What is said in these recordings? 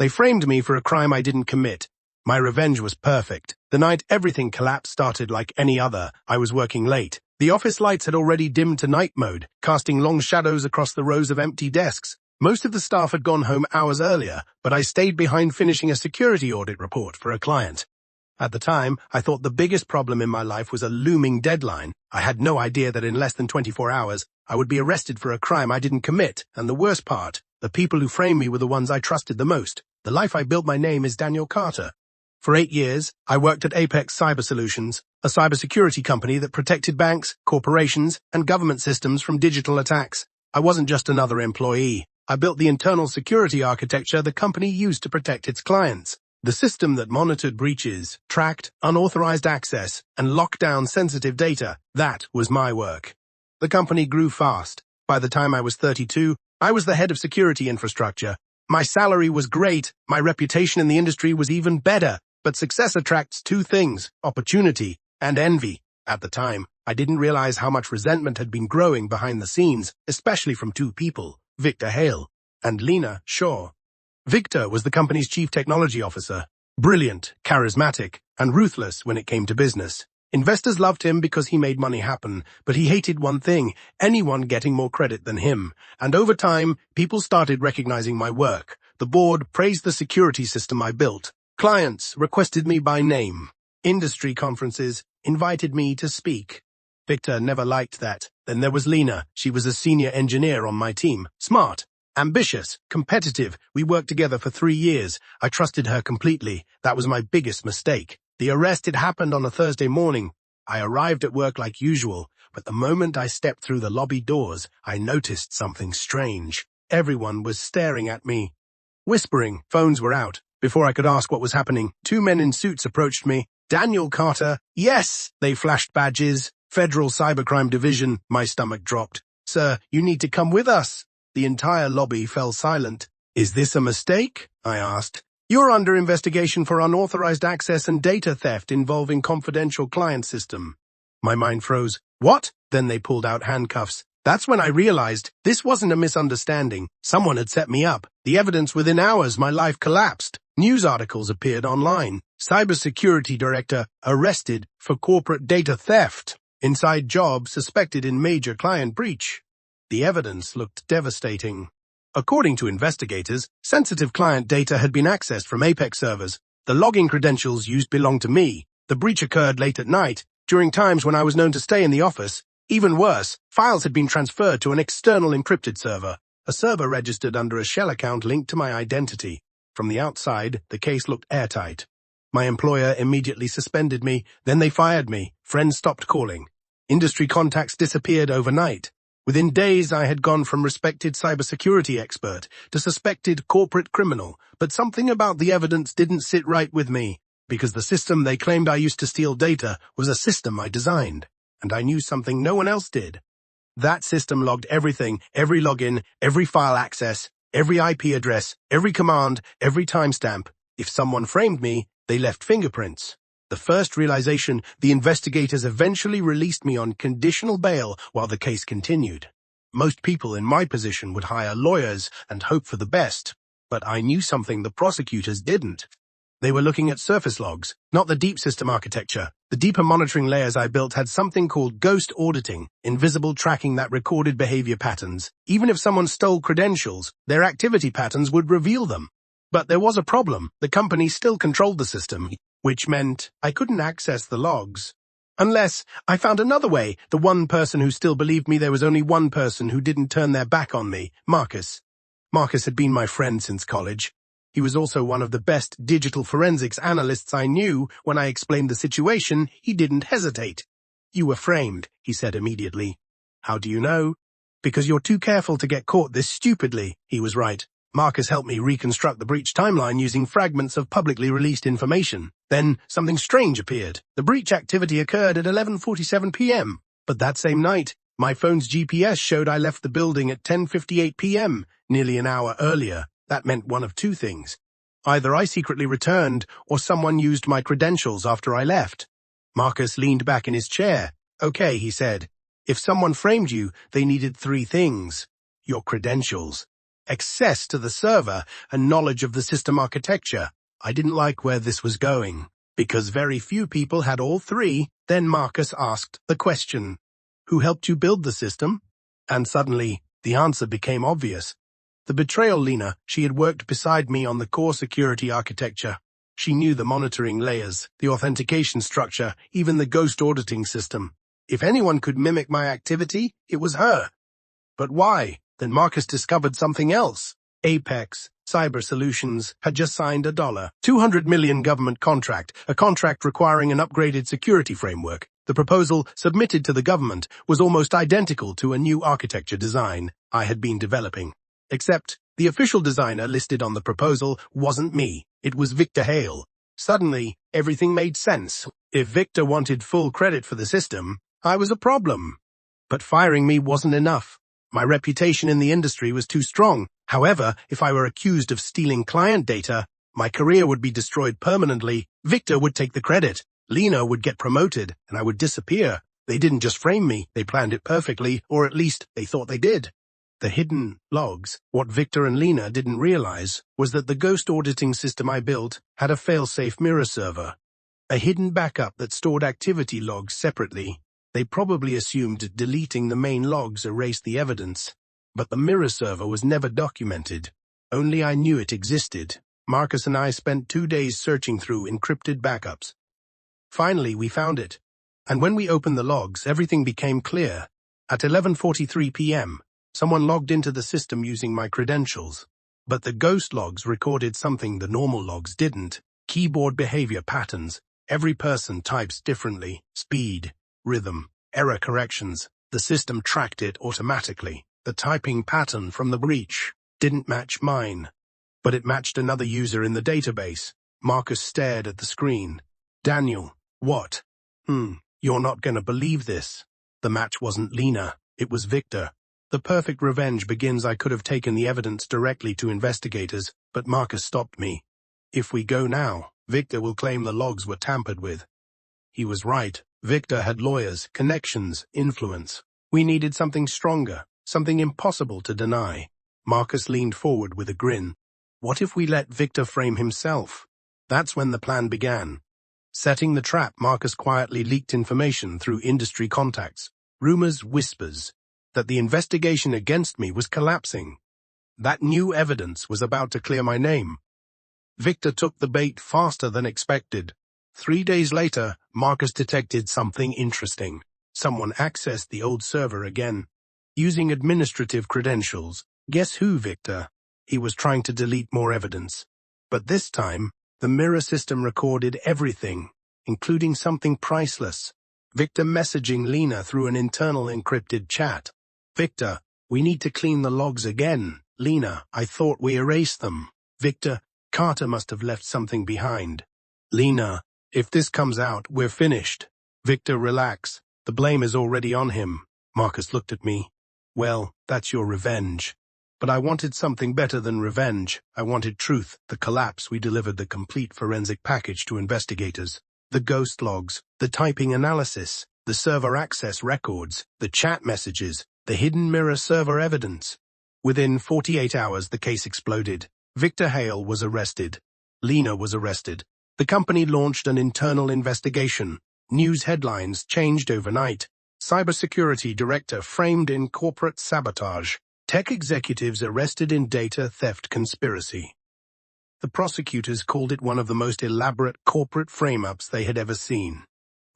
They framed me for a crime I didn't commit. My revenge was perfect. The night everything collapsed started like any other. I was working late. The office lights had already dimmed to night mode, casting long shadows across the rows of empty desks. Most of the staff had gone home hours earlier, but I stayed behind finishing a security audit report for a client. At the time, I thought the biggest problem in my life was a looming deadline. I had no idea that in less than 24 hours, I would be arrested for a crime I didn't commit, and the worst part, the people who framed me were the ones I trusted the most. The life I built my name is Daniel Carter. For 8 years, I worked at Apex Cyber Solutions, a cybersecurity company that protected banks, corporations, and government systems from digital attacks. I wasn't just another employee. I built the internal security architecture the company used to protect its clients. The system that monitored breaches, tracked unauthorized access, and locked down sensitive data. That was my work. The company grew fast. By the time I was 32, I was the head of security infrastructure. My salary was great. My reputation in the industry was even better. But success attracts two things, opportunity and envy. At the time, I didn't realize how much resentment had been growing behind the scenes, especially from two people, Victor Hale and Lena Shaw. Victor was the company's chief technology officer, brilliant, charismatic, and ruthless when it came to business. Investors loved him because he made money happen, but he hated one thing, anyone getting more credit than him. And over time, people started recognizing my work. The board praised the security system I built. Clients requested me by name. Industry conferences invited me to speak. Victor never liked that. Then there was Lena. She was a senior engineer on my team. Smart, ambitious, competitive. We worked together for 3 years. I trusted her completely. That was my biggest mistake. The arrest had happened on a Thursday morning. I arrived at work like usual, but the moment I stepped through the lobby doors, I noticed something strange. Everyone was staring at me. Whispering, phones were out. Before I could ask what was happening, 2 men in suits approached me. Daniel Carter. Yes, they flashed badges. Federal Cybercrime Division. My stomach dropped. Sir, you need to come with us. The entire lobby fell silent. Is this a mistake? I asked. You're under investigation for unauthorized access and data theft involving confidential client system. My mind froze. What? Then they pulled out handcuffs. That's when I realized this wasn't a misunderstanding. Someone had set me up. The evidence within hours, my life collapsed. News articles appeared online. Cybersecurity director arrested for corporate data theft. Inside job suspected in major client breach. The evidence looked devastating. According to investigators, sensitive client data had been accessed from Apex servers. The logging credentials used belonged to me. The breach occurred late at night, during times when I was known to stay in the office. Even worse, files had been transferred to an external encrypted server, a server registered under a shell account linked to my identity. From the outside, the case looked airtight. My employer immediately suspended me, then they fired me. Friends stopped calling. Industry contacts disappeared overnight. Within days, I had gone from respected cybersecurity expert to suspected corporate criminal, but something about the evidence didn't sit right with me, because the system they claimed I used to steal data was a system I designed, and I knew something no one else did. That system logged everything, every login, every file access, every IP address, every command, every timestamp. If someone framed me, they left fingerprints. The first realization, the investigators eventually released me on conditional bail while the case continued. Most people in my position would hire lawyers and hope for the best, but I knew something the prosecutors didn't. They were looking at surface logs, not the deep system architecture. The deeper monitoring layers I built had something called ghost auditing, invisible tracking that recorded behavior patterns. Even if someone stole credentials, their activity patterns would reveal them. But there was a problem. The company still controlled the system, which meant I couldn't access the logs. Unless I found another way, the one person who still believed me there was only one person who didn't turn their back on me, Marcus. Marcus had been my friend since college. He was also one of the best digital forensics analysts I knew. When I explained the situation, he didn't hesitate. You were framed, he said immediately. How do you know? Because you're too careful to get caught this stupidly. He was right. Marcus helped me reconstruct the breach timeline using fragments of publicly released information. Then something strange appeared. The breach activity occurred at 11:47 p.m. But that same night, my phone's GPS showed I left the building at 10:58 p.m., nearly an hour earlier. That meant one of two things. Either I secretly returned, or someone used my credentials after I left. Marcus leaned back in his chair. Okay, he said. If someone framed you, they needed 3 things. Your credentials, access to the server, and knowledge of the system architecture. I didn't like where this was going. Because very few people had all three, then Marcus asked the question, "Who helped you build the system?" And suddenly, the answer became obvious. The Betrayal Lena, she had worked beside me on the core security architecture. She knew the monitoring layers, the authentication structure, even the ghost auditing system. If anyone could mimic my activity, it was her. But why? Then Marcus discovered something else. Apex Cyber Solutions had just signed a $200 million government contract, a contract requiring an upgraded security framework. The proposal submitted to the government was almost identical to a new architecture design I had been developing. Except the official designer listed on the proposal wasn't me. It was Victor Hale. Suddenly, everything made sense. If Victor wanted full credit for the system, I was a problem. But firing me wasn't enough. My reputation in the industry was too strong. However, if I were accused of stealing client data, my career would be destroyed permanently. Victor would take the credit. Lena would get promoted, and I would disappear. They didn't just frame me, they planned it perfectly, or at least they thought they did. The hidden logs, what Victor and Lena didn't realize, was that the ghost auditing system I built had a fail-safe mirror server, a hidden backup that stored activity logs separately. They probably assumed deleting the main logs erased the evidence, but the mirror server was never documented. Only I knew it existed. Marcus and I spent 2 days searching through encrypted backups. Finally, we found it. And when we opened the logs, everything became clear. At 11:43 p.m., someone logged into the system using my credentials. But the ghost logs recorded something the normal logs didn't. Keyboard behavior patterns. Every person types differently. Speed, rhythm, error corrections. The system tracked it automatically. The typing pattern from the breach didn't match mine, but it matched another user in the database. Marcus stared at the screen. "Daniel, what? You're not going to believe this." The match wasn't Lena, it was Victor. The perfect revenge begins. I could have taken the evidence directly to investigators, but Marcus stopped me. "If we go now, Victor will claim the logs were tampered with." He was right. Victor had lawyers, connections, influence. We needed something stronger, something impossible to deny. Marcus leaned forward with a grin. What if we let Victor frame himself? That's when the plan began. Setting the trap, Marcus quietly leaked information through industry contacts, rumors, whispers, that the investigation against me was collapsing. That new evidence was about to clear my name. Victor took the bait faster than expected. 3 days later, Marcus detected something interesting. Someone accessed the old server again, using administrative credentials. Guess who, Victor? He was trying to delete more evidence. But this time, the mirror system recorded everything, including something priceless. Victor messaging Lena through an internal encrypted chat. "Victor, we need to clean the logs again. Lena, I thought we erased them." Victor, "Carter must have left something behind." Lena, "If this comes out, we're finished." Victor, "Relax. The blame is already on him." Marcus looked at me. "Well, that's your revenge." But I wanted something better than revenge. I wanted truth. The collapse. We delivered the complete forensic package to investigators. The ghost logs, the typing analysis, the server access records, the chat messages, the hidden mirror server evidence. Within 48 hours, the case exploded. Victor Hale was arrested. Lena was arrested. The company launched an internal investigation. News headlines changed overnight. Cybersecurity director framed in corporate sabotage. Tech executives arrested in data theft conspiracy. The prosecutors called it one of the most elaborate corporate frame-ups they had ever seen.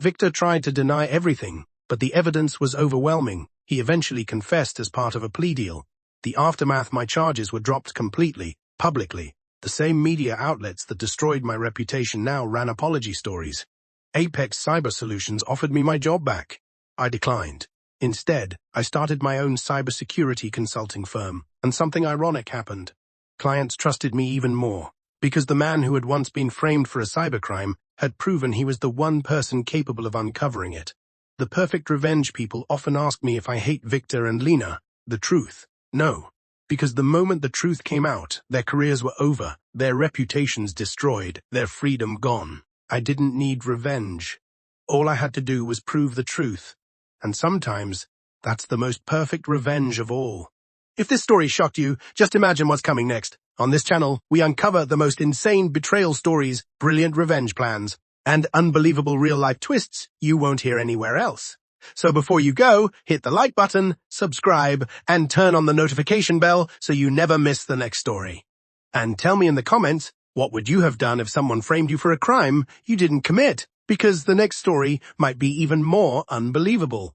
Victor tried to deny everything, but the evidence was overwhelming. He eventually confessed as part of a plea deal. The aftermath, my charges were dropped completely, publicly. The same media outlets that destroyed my reputation now ran apology stories. Apex Cyber Solutions offered me my job back. I declined. Instead, I started my own cybersecurity consulting firm, and something ironic happened. Clients trusted me even more, because the man who had once been framed for a cybercrime had proven he was the one person capable of uncovering it. The perfect revenge people often ask me if I hate Victor and Lena. The truth? No. Because the moment the truth came out, their careers were over, their reputations destroyed, their freedom gone. I didn't need revenge. All I had to do was prove the truth. And sometimes, that's the most perfect revenge of all. If this story shocked you, just imagine what's coming next. On this channel, we uncover the most insane betrayal stories, brilliant revenge plans, and unbelievable real-life twists you won't hear anywhere else. So before you go, hit the like button, subscribe, and turn on the notification bell so you never miss the next story. And tell me in the comments, what would you have done if someone framed you for a crime you didn't commit? Because the next story might be even more unbelievable.